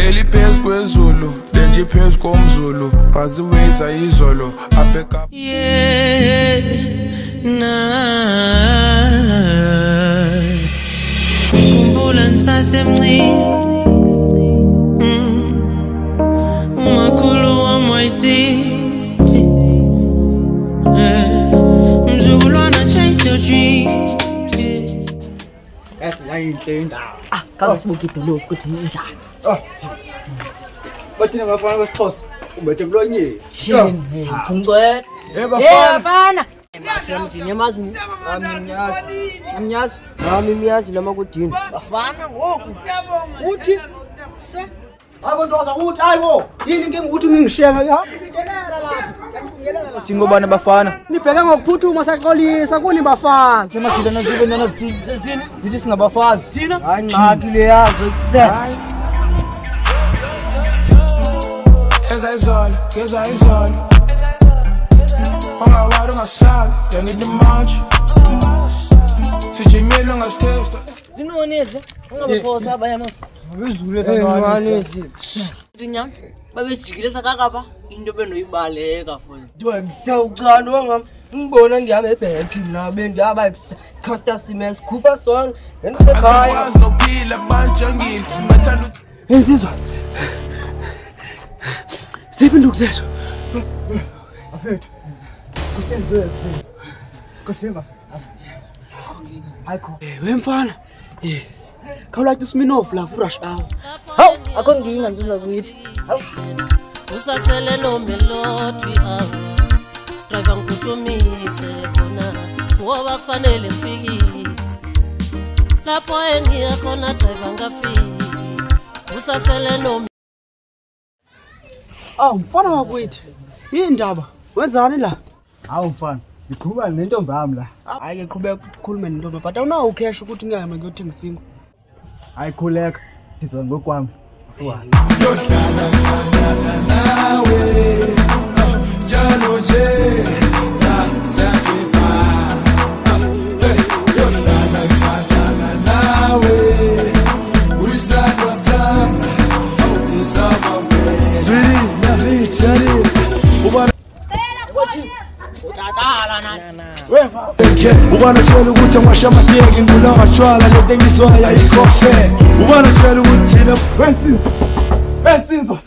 Daily phezu kwezulu, lenje phezu komzulu, phaziwisa izolo, abheka. Yeah, kumbula ngisasemncane, umakhulu wami wayesithi, mzukulwana chase your dreams. Yayinhle indawo. Kaze sibuke idolobha ukuthi injani. Bathina ngafana kwesixhosa, ubethe kulonyeni. Yini, ngicela. Bafana. Yamazi. Amnyazi. Nami imiyazi noma kudini. Bafana ngoku. Uthi se Abontoza uthi hayibo, yini inkinga ukuthi ningishiya ngapha. Ngelela lapha. Thingo bana bafana. Nibheka ngokuphuthuma saxolisa kuni bafana. Semasile nazibe nanazithi. sesithini? Yithi singabafazi. Thina? Hayi ngxaki le yazo ekusesa. Ezayizolo, ngezayizolo. Ungawari ungasabi, yangithi manje. Sijimile ungasithesta. Zinoneze. Ungabephosa abayana. Bezule kanjani? Inyama babejikile sakakapha into benoyibaleka mfowethu. Nto ngisawucala wangami. Ngibona ngihamba ebank nabe ngiyaba customer simes khupha song ngisekhaya. Sikwazi nophila banjangile, bathanda ukuthi Insizwa. Siphinduku zethu. Afethu. Kusenze. Sikhohlenga. Ayikho. Wemfana. Khawulathi uSminoff la fresh hour. Hawu akho nginga ngizuza kuyithi. Hawu Usasele nomelodwi awu driver ngikutumise khona ngoba kufanele ngifike lapho engiya khona driver ngafiki usasele no Mfana wakwethi. Yini ndaba? Wenzani la? Hawu mfana, ngiqhubeka nentombi yami la. Hayi ngiqhubeka ukukhuluma nentombi but awunawo ucash ukuthi ngiyame ngiyothenga isingo. Hayi khuleka, ngizwa ngokwami. ubana tshela ukuthi angasha amadeki ngibula ngashwala lento engizwayo ayikho fair ubana tshela ukuthi thina wensizwa